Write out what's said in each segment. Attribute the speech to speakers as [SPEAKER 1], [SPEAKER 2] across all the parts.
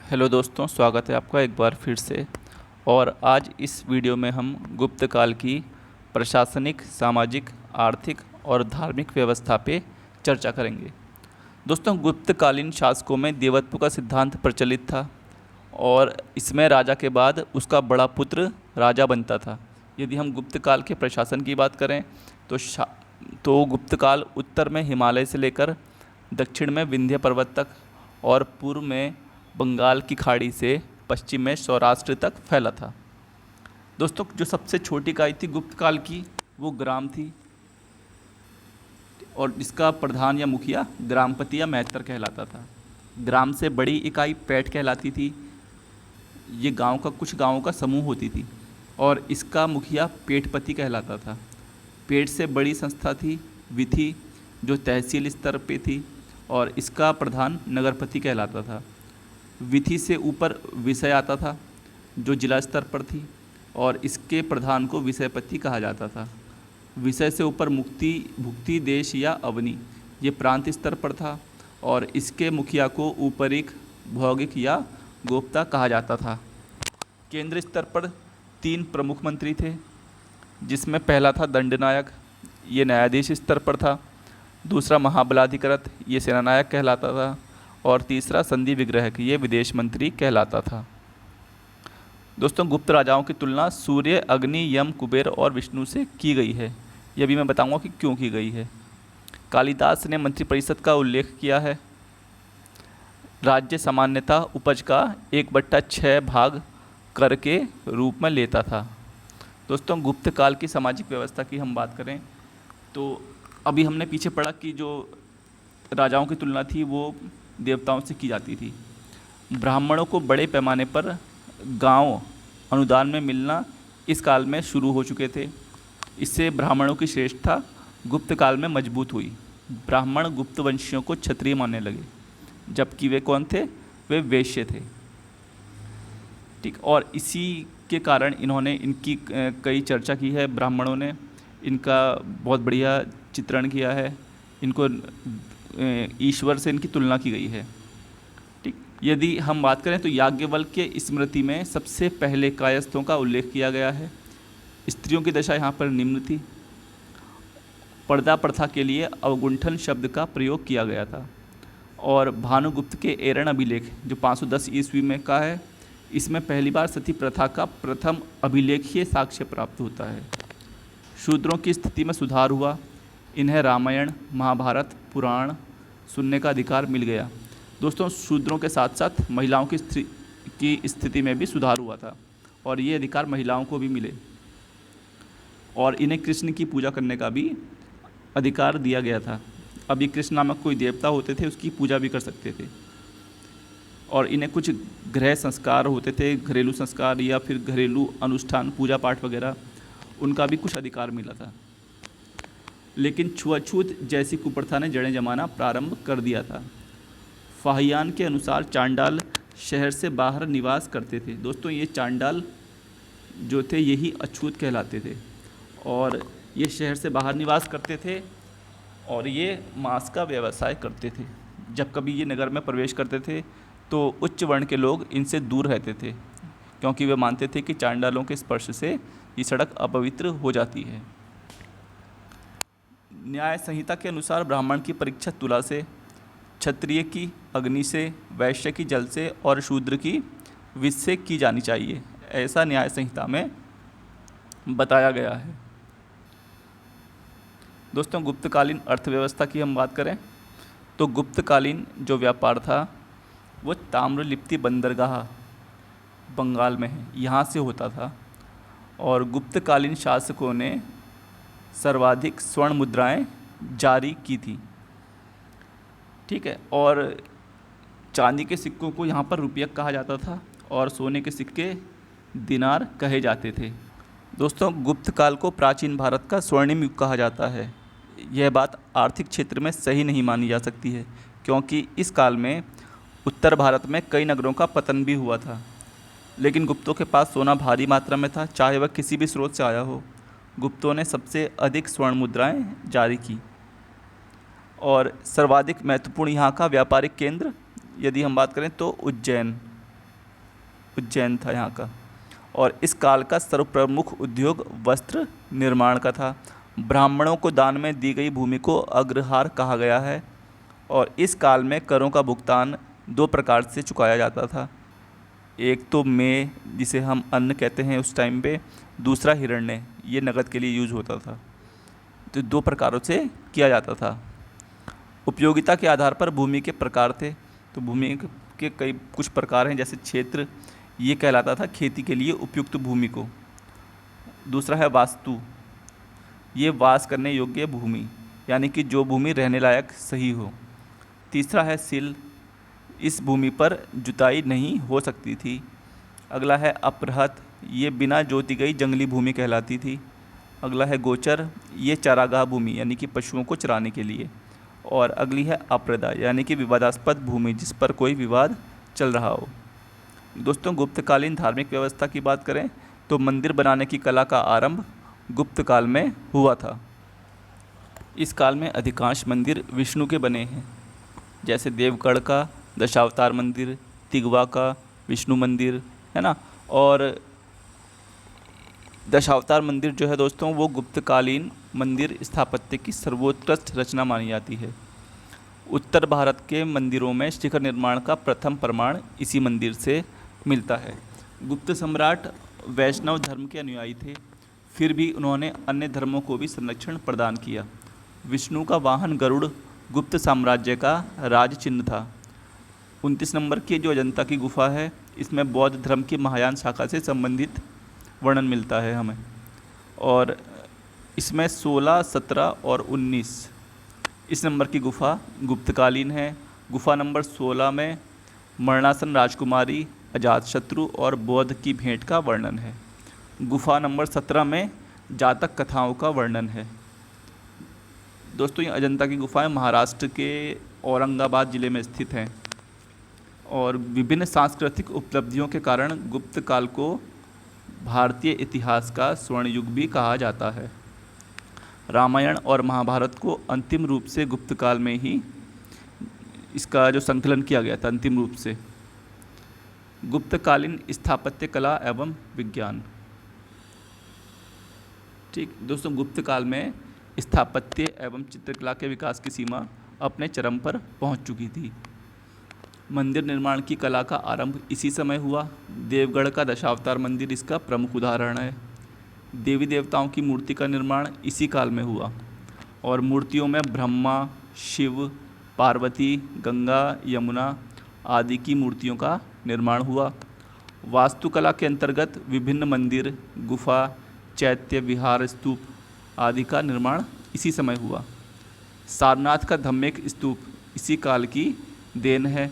[SPEAKER 1] Hello दोस्तों, स्वागत है आपका एक बार फिर से। और आज इस वीडियो में हम गुप्त काल की प्रशासनिक, सामाजिक, आर्थिक और धार्मिक व्यवस्था पे चर्चा करेंगे। दोस्तों, गुप्तकालीन शासकों में देवत्व का सिद्धांत प्रचलित था और इसमें राजा के बाद उसका बड़ा पुत्र राजा बनता था। यदि हम गुप्त काल के प्रशासन की बात करें तो गुप्त काल उत्तर में हिमालय से लेकर दक्षिण में विंध्य पर्वत तक और पूर्व में बंगाल की खाड़ी से पश्चिम में सौराष्ट्र तक फैला था। दोस्तों, जो सबसे छोटी इकाई थी गुप्त काल की वो ग्राम थी और इसका प्रधान या मुखिया ग्रामपति या महत्तर कहलाता था। ग्राम से बड़ी इकाई पैठ कहलाती थी। ये गांव का कुछ गांवों का समूह होती थी और इसका मुखिया पेठपति कहलाता था। पेठ से बड़ी संस्था थी विथि, जो तहसील स्तर पे थी और इसका प्रधान नगरपति कहलाता था। विधि से ऊपर विषय आता था जो जिला स्तर पर थी और इसके प्रधान को विषयपति कहा जाता था। विषय से ऊपर मुक्ति, भुक्ति, देश या अवनी ये प्रांत स्तर पर था और इसके मुखिया को ऊपरिक, भौगिक या गोप्ता कहा जाता था। केंद्र स्तर पर 3 प्रमुख मंत्री थे, जिसमें पहला था दंडनायक, ये न्यायाधीश स्तर पर था। दूसरा महाबलाधिकृत, ये सेनानायक कहलाता था और तीसरा संधि विग्रहक, ये विदेश मंत्री कहलाता था। दोस्तों, गुप्त राजाओं की तुलना सूर्य, अग्नि, यम, कुबेर और विष्णु से की गई है। यह भी मैं बताऊंगा कि क्यों की गई है। कालिदास ने मंत्रिपरिषद का उल्लेख किया है। राज्य सामान्यतः उपज का 1/6 भाग कर के रूप में लेता था। दोस्तों, गुप्त काल की सामाजिक व्यवस्था की हम बात करें तो अभी हमने पीछे पढ़ा कि जो राजाओं की तुलना थी वो देवताओं से की जाती थी। ब्राह्मणों को बड़े पैमाने पर गांव अनुदान में मिलना इस काल में शुरू हो चुके थे। इससे ब्राह्मणों की श्रेष्ठता गुप्त काल में मजबूत हुई। ब्राह्मण गुप्त वंशियों को क्षत्रिय मानने लगे, जबकि वे कौन थे? वे वैश्य थे। ठीक, और इसी के कारण इन्होंने इनकी कई चर्चा की है। ब्राह्मणों ने इनका बहुत बढ़िया चित्रण किया है। इनको ईश्वर से इनकी तुलना की गई है। ठीक, यदि हम बात करें तो याज्ञवल्क्य के स्मृति में सबसे पहले कायस्थों का उल्लेख किया गया है। स्त्रियों की दशा यहाँ पर निम्न थी। पर्दा प्रथा के लिए अवगुंठन शब्द का प्रयोग किया गया था और भानुगुप्त के एरण अभिलेख जो 510 ईस्वी में का है, इसमें पहली बार सती प्रथा का प्रथम अभिलेखीय साक्ष्य प्राप्त होता है। शूद्रों की स्थिति में सुधार हुआ। इन्हें रामायण, महाभारत, पुराण सुनने का अधिकार मिल गया। दोस्तों, शूद्रों के साथ साथ महिलाओं की स्थिति में भी सुधार हुआ था और ये अधिकार महिलाओं को भी मिले और इन्हें कृष्ण की पूजा करने का भी अधिकार दिया गया था। अभी कृष्ण नामक कोई देवता होते थे, उसकी पूजा भी कर सकते थे और इन्हें कुछ गृह संस्कार होते थे, घरेलू संस्कार या फिर घरेलू अनुष्ठान, पूजा पाठ वगैरह, उनका भी कुछ अधिकार मिला था। लेकिन छुआछूत जैसी कुप्रथा ने जड़ें जमाना प्रारंभ कर दिया था। फाहियान के अनुसार चांडाल शहर से बाहर निवास करते थे। दोस्तों, ये चांडाल जो थे यही अछूत कहलाते थे और ये शहर से बाहर निवास करते थे और ये मांस का व्यवसाय करते थे। जब कभी ये नगर में प्रवेश करते थे तो उच्च वर्ण के लोग इनसे दूर रहते थे, क्योंकि वे मानते थे कि चांडालों के स्पर्श से ये सड़क अपवित्र हो जाती है। न्याय संहिता के अनुसार ब्राह्मण की परीक्षा तुला से, क्षत्रिय की अग्नि से, वैश्य की जल से और शूद्र की विष से की जानी चाहिए, ऐसा न्याय संहिता में बताया गया है। दोस्तों, गुप्तकालीन अर्थव्यवस्था की हम बात करें तो गुप्तकालीन जो व्यापार था वो ताम्रलिप्ति बंदरगाह बंगाल में है, यहाँ से होता था और गुप्तकालीन शासकों ने सर्वाधिक स्वर्ण मुद्राएं जारी की थी। ठीक है, और चांदी के सिक्कों को यहाँ पर रुपया कहा जाता था और सोने के सिक्के दिनार कहे जाते थे। दोस्तों, गुप्त काल को प्राचीन भारत का स्वर्णिम युग कहा जाता है। यह बात आर्थिक क्षेत्र में सही नहीं मानी जा सकती है, क्योंकि इस काल में उत्तर भारत में कई नगरों का पतन भी हुआ था, लेकिन गुप्तों के पास सोना भारी मात्रा में था, चाहे वह किसी भी स्रोत से आया हो। गुप्तों ने सबसे अधिक स्वर्ण मुद्राएं जारी की और सर्वाधिक महत्वपूर्ण यहाँ का व्यापारिक केंद्र यदि हम बात करें तो उज्जैन, उज्जैन था यहाँ का। और इस काल का सर्वप्रमुख उद्योग वस्त्र निर्माण का था। ब्राह्मणों को दान में दी गई भूमि को अग्रहार कहा गया है। और इस काल में करों का भुगतान दो प्रकार से चुकाया जाता था। एक तो मेह, जिसे हम अन्न कहते हैं उस टाइम पे, दूसरा हिरण्य, ये नगद के लिए यूज होता था। तो दो प्रकारों से किया जाता था। उपयोगिता के आधार पर भूमि के प्रकार थे। तो भूमि के कई कुछ प्रकार हैं, जैसे क्षेत्र, ये कहलाता था खेती के लिए उपयुक्त भूमि को। दूसरा है वास्तु, ये वास करने योग्य भूमि, यानी कि जो भूमि रहने लायक सही हो। तीसरा है सिल, इस भूमि पर जुताई नहीं हो सकती थी। अगला है अपृहत, ये बिना जोती गई जंगली भूमि कहलाती थी। अगला है गोचर, ये चारागाह भूमि यानी कि पशुओं को चराने के लिए। और अगली है अप्रदा, यानी कि विवादास्पद भूमि, जिस पर कोई विवाद चल रहा हो। दोस्तों, गुप्तकालीन धार्मिक व्यवस्था की बात करें तो मंदिर बनाने की कला का आरंभ गुप्त काल में हुआ था। इस काल में अधिकांश मंदिर विष्णु के बने हैं, जैसे देवगढ़ का दशावतार मंदिर, तिगवा का विष्णु मंदिर, है ना। और दशावतार मंदिर जो है दोस्तों, वो गुप्तकालीन मंदिर स्थापत्य की सर्वोत्कृष्ट रचना मानी जाती है। उत्तर भारत के मंदिरों में शिखर निर्माण का प्रथम प्रमाण इसी मंदिर से मिलता है। गुप्त सम्राट वैष्णव धर्म के अनुयायी थे, फिर भी उन्होंने अन्य धर्मों को भी संरक्षण प्रदान किया। विष्णु का वाहन गरुड़ गुप्त साम्राज्य का राज चिन्ह था। 29 नंबर की जो अजंता की गुफा है, इसमें बौद्ध धर्म की महायान शाखा से संबंधित वर्णन मिलता है हमें। और इसमें 16, 17 और 19 इस नंबर की गुफा गुप्तकालीन है। गुफा नंबर 16 में मरणासन राजकुमारी, अजातशत्रु और बौद्ध की भेंट का वर्णन है। गुफा नंबर 17 में जातक कथाओं का वर्णन है। दोस्तों, ये अजंता की गुफाएं महाराष्ट्र के औरंगाबाद ज़िले में स्थित हैं और विभिन्न सांस्कृतिक उपलब्धियों के कारण गुप्त काल को भारतीय इतिहास का स्वर्ण युग भी कहा जाता है। रामायण और महाभारत को अंतिम रूप से गुप्त काल में ही इसका जो संकलन किया गया था अंतिम रूप से। गुप्तकालीन स्थापत्य कला एवं विज्ञान। ठीक दोस्तों, गुप्त काल में स्थापत्य एवं चित्रकला के विकास की सीमा अपने चरम पर पहुंच चुकी थी। मंदिर निर्माण की कला का आरंभ इसी समय हुआ। देवगढ़ का दशावतार मंदिर इसका प्रमुख उदाहरण है। देवी देवताओं की मूर्ति का निर्माण इसी काल में हुआ और मूर्तियों में ब्रह्मा, शिव, पार्वती, गंगा, यमुना आदि की मूर्तियों का निर्माण हुआ। वास्तुकला के अंतर्गत विभिन्न मंदिर, गुफा, चैत्य, विहार, स्तूप आदि का निर्माण इसी समय हुआ। सारनाथ का धम्मेक स्तूप इसी काल की देन है।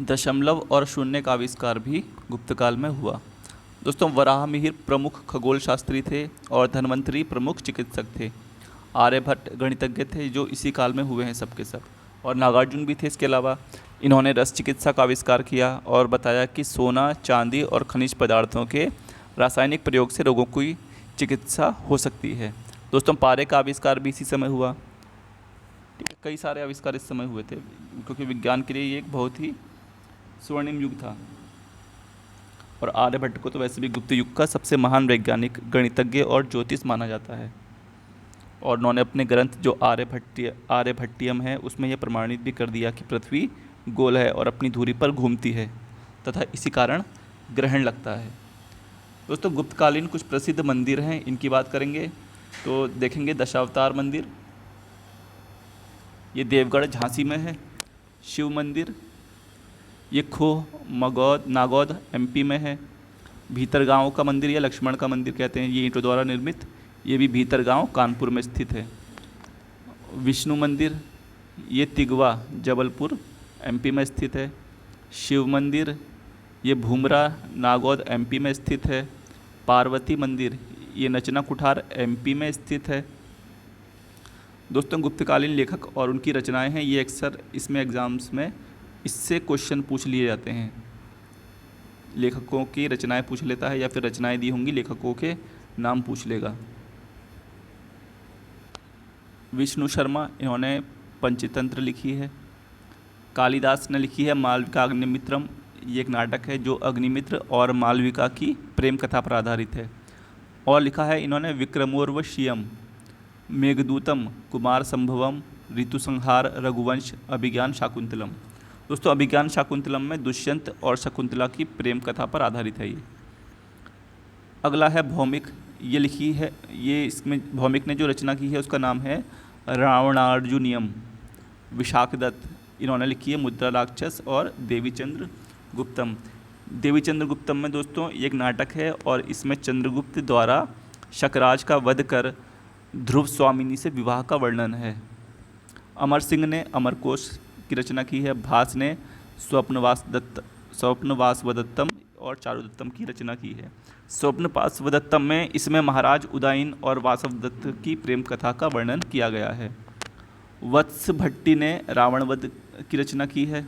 [SPEAKER 1] दशमलव और शून्य का आविष्कार भी गुप्त काल में हुआ। दोस्तों, वराहमिहिर प्रमुख खगोल शास्त्री थे और धन्वंतरी प्रमुख चिकित्सक थे। आर्यभट्ट गणितज्ञ थे जो इसी काल में हुए हैं सबके सब। और नागार्जुन भी थे। इसके अलावा इन्होंने रस चिकित्सा का आविष्कार किया और बताया कि सोना, चांदी और खनिज पदार्थों के रासायनिक प्रयोग से रोगों की चिकित्सा हो सकती है। दोस्तों, पारे का आविष्कार भी इसी समय हुआ। ठीक है, कई सारे आविष्कार इस समय हुए थे क्योंकि विज्ञान के लिए ये एक बहुत ही स्वर्णिम युग था। और आर्यभट्ट को तो वैसे भी गुप्त युग का सबसे महान वैज्ञानिक, गणितज्ञ और ज्योतिष माना जाता है। और उन्होंने अपने ग्रंथ जो आर्यभट्टियम है उसमें यह प्रमाणित भी कर दिया कि पृथ्वी गोल है और अपनी धुरी पर घूमती है तथा इसी कारण ग्रहण लगता है। दोस्तों, गुप्तकालीन कुछ प्रसिद्ध मंदिर हैं, इनकी बात करेंगे तो देखेंगे दशावतार मंदिर, ये देवगढ़ झांसी में है। शिव मंदिर, ये खोह नागौद एमपी में है। भीतरगांव का मंदिर या लक्ष्मण का मंदिर कहते हैं, ये ईंटों द्वारा निर्मित, ये भी भीतरगांव कानपुर में स्थित है। विष्णु मंदिर, ये तिगवा जबलपुर एमपी में स्थित है। शिव मंदिर, ये भूमरा नागौद एमपी में स्थित है। पार्वती मंदिर, ये नचना कुठार एमपी में स्थित है। दोस्तों, गुप्तकालीन लेखक और उनकी रचनाएं हैं, ये अक्सर इसमें एग्ज़ाम्स में इससे क्वेश्चन पूछ लिए जाते हैं। लेखकों की रचनाएं पूछ लेता है या फिर रचनाएं दी होंगी, लेखकों के नाम पूछ लेगा। विष्णु शर्मा, इन्होंने पंचतंत्र लिखी है। कालिदास ने लिखी है मालविकाग्निमित्रम, ये एक नाटक है जो अग्निमित्र और मालविका की प्रेम कथा पर आधारित है। और लिखा है इन्होंने विक्रमोर्वशीयम, मेघदूतम, कुमार संभवम, ऋतुसंहार, रघुवंश, अभिज्ञान शाकुंतलम। दोस्तों अभिज्ञान शाकुंतलम में दुष्यंत और शकुंतला की प्रेम कथा पर आधारित है ये। अगला है भौमिक। ये लिखी है, ये इसमें भौमिक ने जो रचना की है उसका नाम है रावणार्जुनियम। विशाखदत्त इन्होंने लिखी है मुद्रा राक्षस और देवीचंद्र गुप्तम। देवीचंद्र गुप्तम में दोस्तों एक नाटक है और इसमें चंद्रगुप्त द्वारा शकराज का वध कर ध्रुव स्वामिनी से विवाह का वर्णन है। अमर सिंह ने अमरकोश की रचना की है। भास ने स्वप्नवासवदत्तम और चारुदत्तम की रचना की है। स्वप्नवासवदत्तम में इसमें महाराज उदयन और वासवदत्त की प्रेम कथा का वर्णन किया गया है। वत्स भट्टी ने रावणवध की रचना की है।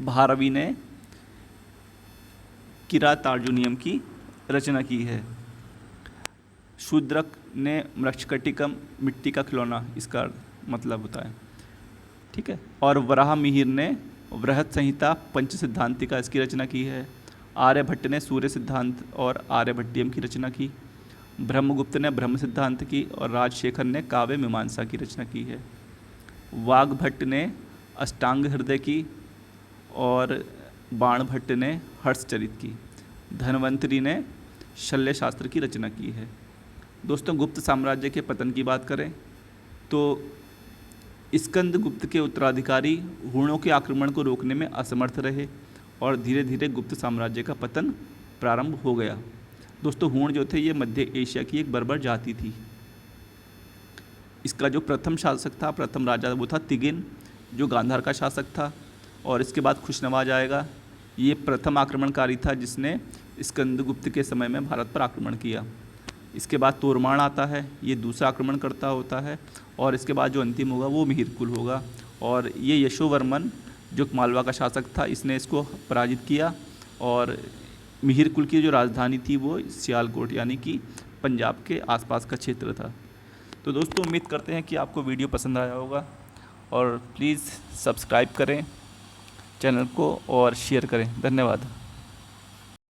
[SPEAKER 1] भारवी ने किरातार्जुनियम की रचना की है। शूद्रक ने मृक्षकटिकम, मिट्टी का खिलौना इसका मतलब होता है, ठीक है। और वराह मिहिर ने वृहत संहिता पंच सिद्धांतिका इसकी रचना की है। आर्यभट्ट ने सूर्य सिद्धांत और आर्यभट्टियम की रचना की। ब्रह्मगुप्त ने ब्रह्म सिद्धांत की और राजशेखर ने काव्य मीमांसा की रचना की है। वाग्भट्ट ने अष्टांग हृदय की और बाणभट्ट ने हर्षचरित की। धन्वंतरी ने शल्य शास्त्र की रचना की है। दोस्तों गुप्त साम्राज्य के पतन की बात करें तो स्कंदगुप्त के उत्तराधिकारी हुणों के आक्रमण को रोकने में असमर्थ रहे और धीरे धीरे गुप्त साम्राज्य का पतन प्रारंभ हो गया। दोस्तों हुण जो थे ये मध्य एशिया की एक बर्बर जाति थी। इसका जो प्रथम शासक था, प्रथम राजा, वो था तिगिन, जो गांधार का शासक था। और इसके बाद खुशनवाज आएगा। ये प्रथम आक्रमणकारी था जिसने स्कंदगुप्त के समय में भारत पर आक्रमण किया। इसके बाद तोरमाण आता है, ये दूसरा आक्रमणकर्ता होता है। और इसके बाद जो अंतिम होगा वो मिहिरकुल होगा। और ये यशोवर्मन जो मालवा का शासक था, इसने इसको पराजित किया। और मिहिरकुल की जो राजधानी थी वो सियालकोट यानी कि पंजाब के आसपास का क्षेत्र था। तो दोस्तों उम्मीद करते हैं कि आपको वीडियो पसंद आया होगा और प्लीज़ सब्सक्राइब करें चैनल को और शेयर करें। धन्यवाद।